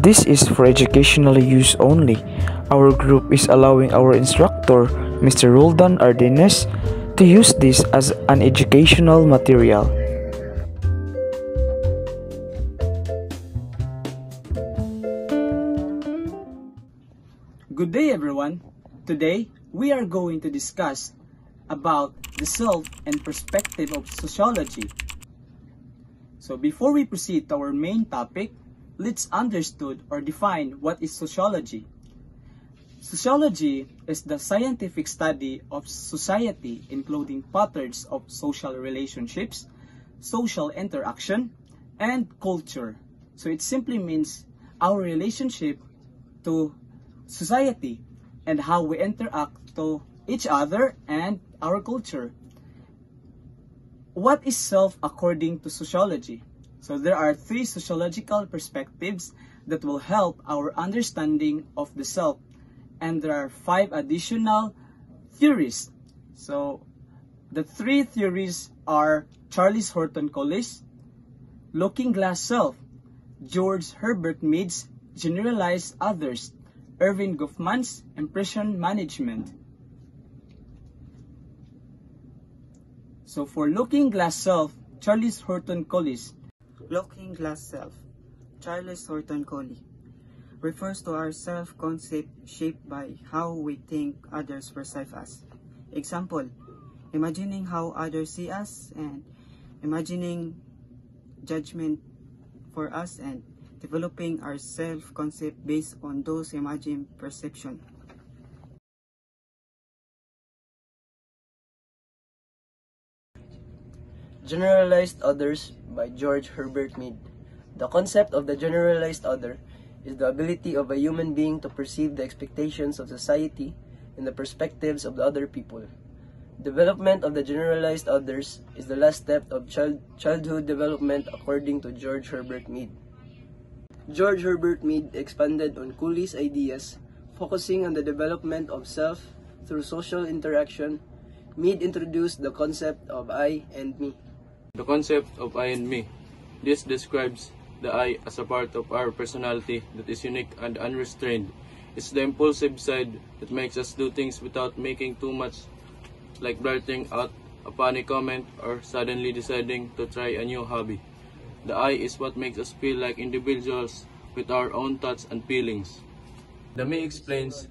this is for educational use only. Our group is allowing our instructor, Mr. Roldan Ardenes, to use this as an educational material. Good day everyone. Today we are going to discuss about the self and perspective of sociology. So before we proceed to our main topic, let's understand or define what is sociology. Sociology is the scientific study of society, including patterns of social relationships, social interaction, and culture. So it simply means our relationship to society and how we interact to each other and our culture. What is self according to sociology? So there are three sociological perspectives that will help our understanding of the self, and there are 5 additional theories. So the 3 theories are Charles Horton Collis, Looking Glass Self, George Herbert Mead's Generalized Others, Erving Goffman's Impression Management. So for Looking Glass Self, Charles Horton Collis. Looking Glass Self, Charles Horton Collis, refers to our self-concept shaped by how we think others perceive us. Example, imagining how others see us and imagining judgment for us and developing our self-concept based on those imagined perception. Generalized Others by George Herbert Mead. The concept of the generalized other is the ability of a human being to perceive the expectations of society and the perspectives of the other people. Development of the generalized others is the last step of childhood development according to George Herbert Mead. George Herbert Mead expanded on Collis' ideas, focusing on the development of self through social interaction. Mead introduced the concept of I and me. The concept of I and me. This describes the I as a part of our personality that is unique and unrestrained. It's the impulsive side that makes us do things without making too much, like blurting out a funny comment or suddenly deciding to try a new hobby. The I is what makes us feel like individuals with our own thoughts and feelings. The me explains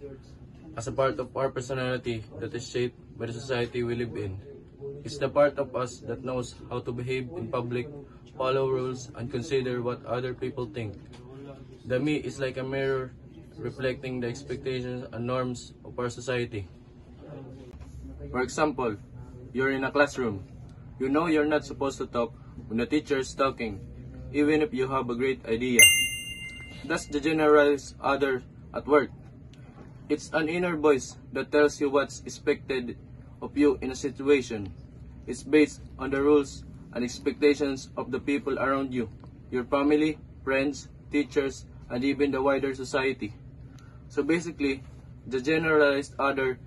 as a part of our personality that is shaped by the society we live in. It's the part of us that knows how to behave in public, follow rules, and consider what other people think. The me is like a mirror reflecting the expectations and norms of our society. For example, you're in a classroom. You know you're not supposed to talk when the teacher is talking, even if you have a great idea. That's the generalized other at work. It's an inner voice that tells you what's expected of you in a situation. It's based on the rules and expectations of the people around you, your family, friends, teachers, and even the wider society. So basically, the generalized other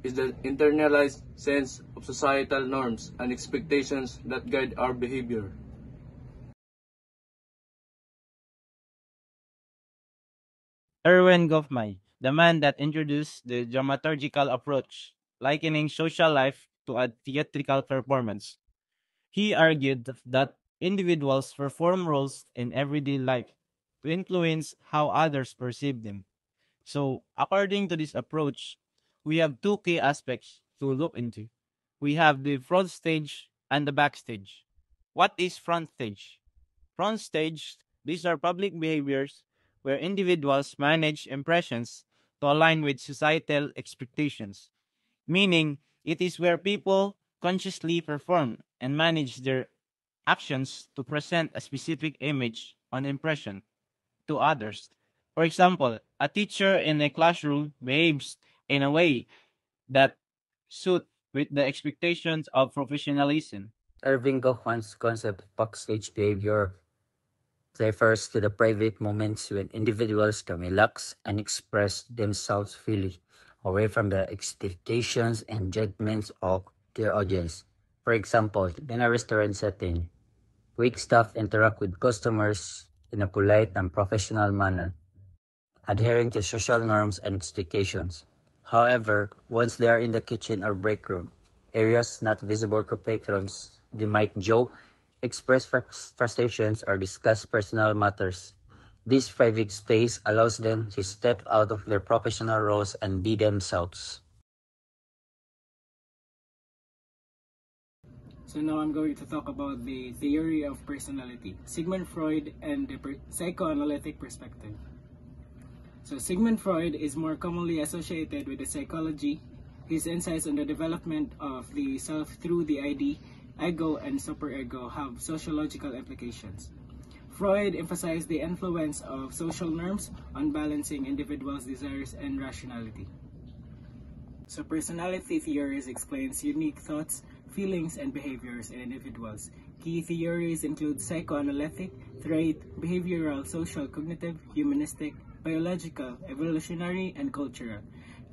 is the internalized sense of societal norms and expectations that guide our behavior. Erwin Goffman, the man that introduced the dramaturgical approach, likening social life to a theatrical performance. He argued that individuals perform roles in everyday life to influence how others perceive them. So, according to this approach, we have 2 key aspects to look into. We have the front stage and the backstage. What is front stage? Front stage, these are public behaviors where individuals manage impressions to align with societal expectations, meaning it is where people consciously perform and manage their actions to present a specific image on impression to others. For example, a teacher in a classroom behaves in a way that suit with the expectations of professionalism. Irving Goffman's concept of backstage behavior refers to the private moments when individuals can relax and express themselves freely, away from the expectations and judgments of their audience. For example, in a restaurant setting, wait staff interact with customers in a polite and professional manner, adhering to social norms and expectations. However, once they are in the kitchen or break room, areas not visible to patrons, they might joke, express frustrations, or discuss personal matters. This private space allows them to step out of their professional roles and be themselves. So now I'm going to talk about the theory of personality, Sigmund Freud and the psychoanalytic perspective. So Sigmund Freud is more commonly associated with the psychology. His insights on the development of the self through the ID, ego, and superego have sociological implications. Freud emphasized the influence of social norms on balancing individuals' desires and rationality. So personality theories explains unique thoughts, feelings, and behaviors in individuals. Key theories include psychoanalytic, trait, behavioral, social, cognitive, humanistic, biological, evolutionary, and cultural.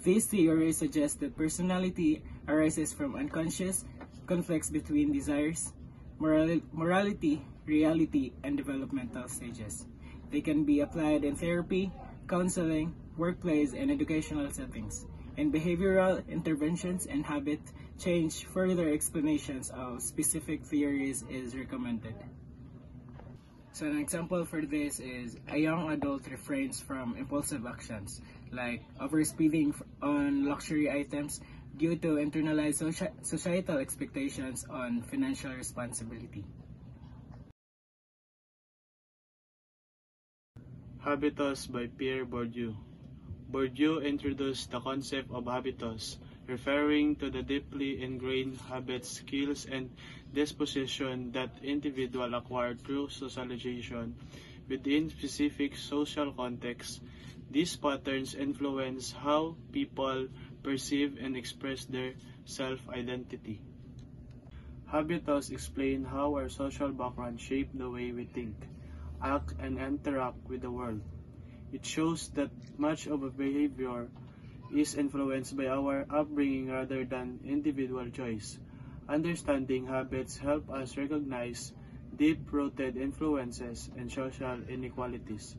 These theories suggest that personality arises from unconscious conflicts between desires, morality, reality, and developmental stages. They can be applied in therapy, counseling, workplace, and educational settings. In behavioral interventions and habit change, further explanations of specific theories is recommended. So an example for this is a young adult refrains from impulsive actions like overspending on luxury items due to internalized societal expectations on financial responsibility. Habitus by Pierre Bourdieu. Bourdieu introduced the concept of habitus, referring to the deeply ingrained habits, skills, and disposition that individuals acquire through socialization within specific social contexts. These patterns influence how people perceive and express their self-identity. Habitus explain how our social background shape the way we think, act, and interact with the world. It shows that much of a behavior is influenced by our upbringing rather than individual choice. Understanding habits help us recognize deep-rooted influences and social inequalities,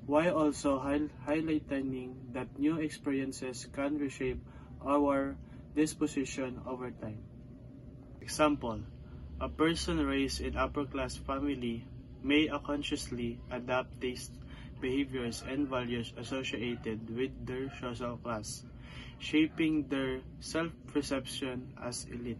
while also highlighting that new experiences can reshape our disposition over time. Example, a person raised in upper-class family may unconsciously adapt tastes, behaviors, and values associated with their social class, shaping their self-perception as elite.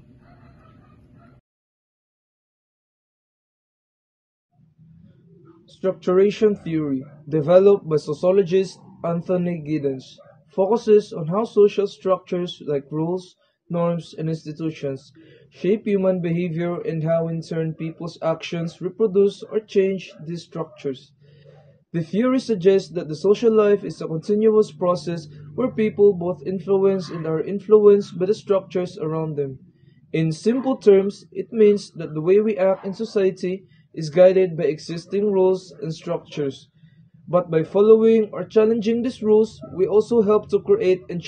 Structuration theory, developed by sociologist Anthony Giddens, focuses on how social structures like rules, norms, and institutions shape human behavior and how in turn people's actions reproduce or change these structures. The theory suggests that the social life is a continuous process where people both influence and are influenced by the structures around them. In simple terms, it means that the way we act in society is guided by existing rules and structures. But by following or challenging these rules, we also help to create and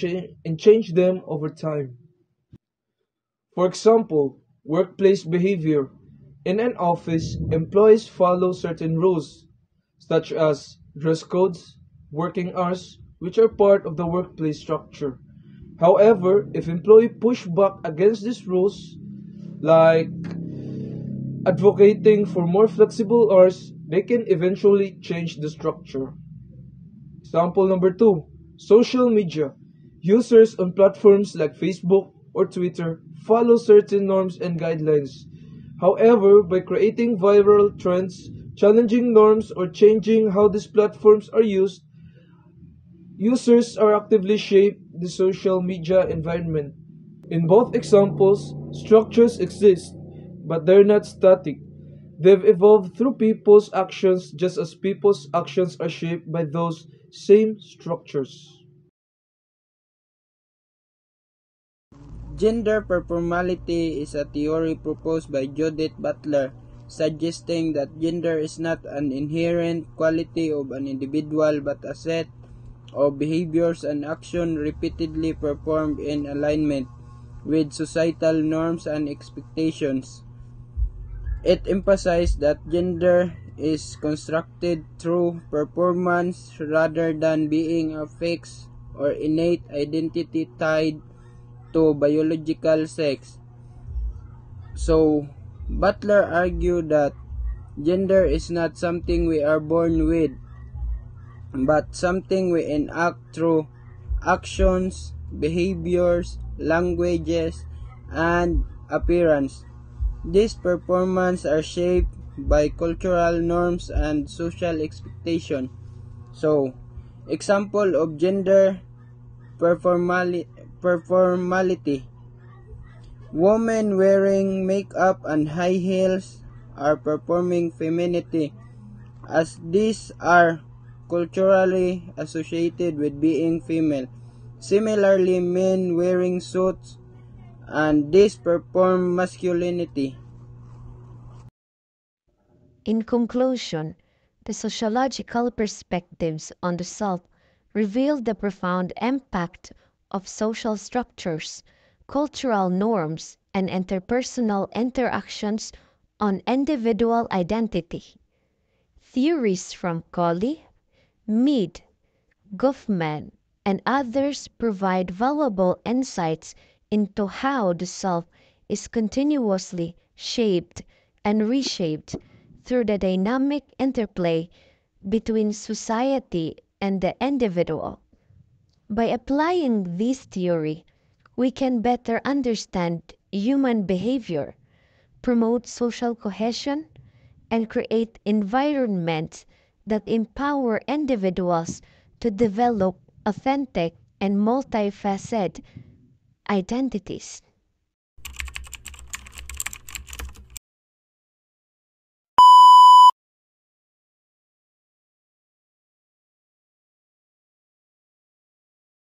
change them over time. For example, workplace behavior. In an office, employees follow certain rules, such as dress codes, working hours, which are part of the workplace structure. However, if employees push back against these rules, like advocating for more flexible hours, they can eventually change the structure. Example number 2, social media. Users on platforms like Facebook or Twitter follow certain norms and guidelines. However, by creating viral trends, challenging norms, or changing how these platforms are used, users are actively shape the social media environment. In both examples, structures exist, but they're not static. They've evolved through people's actions just as people's actions are shaped by those same structures. Gender performality is a theory proposed by Judith Butler, suggesting that gender is not an inherent quality of an individual but a set of behaviors and actions repeatedly performed in alignment with societal norms and expectations. It emphasized that gender is constructed through performance rather than being a fixed or innate identity tied to biological sex. So, Butler argued that gender is not something we are born with, but something we enact through actions, behaviors, languages, and appearance. These performances are shaped by cultural norms and social expectation. So, example of gender performality. Women wearing makeup and high heels are performing femininity, as these are culturally associated with being female. Similarly, men wearing suits and these perform masculinity. In conclusion, the sociological perspectives on the self reveal the profound impact of social structures, cultural norms, and interpersonal interactions on individual identity. Theories from Colley, Mead, Goffman, and others provide valuable insights into how the self is continuously shaped and reshaped through the dynamic interplay between society and the individual. By applying this theory, we can better understand human behavior, promote social cohesion, and create environments that empower individuals to develop authentic and multifaceted identities.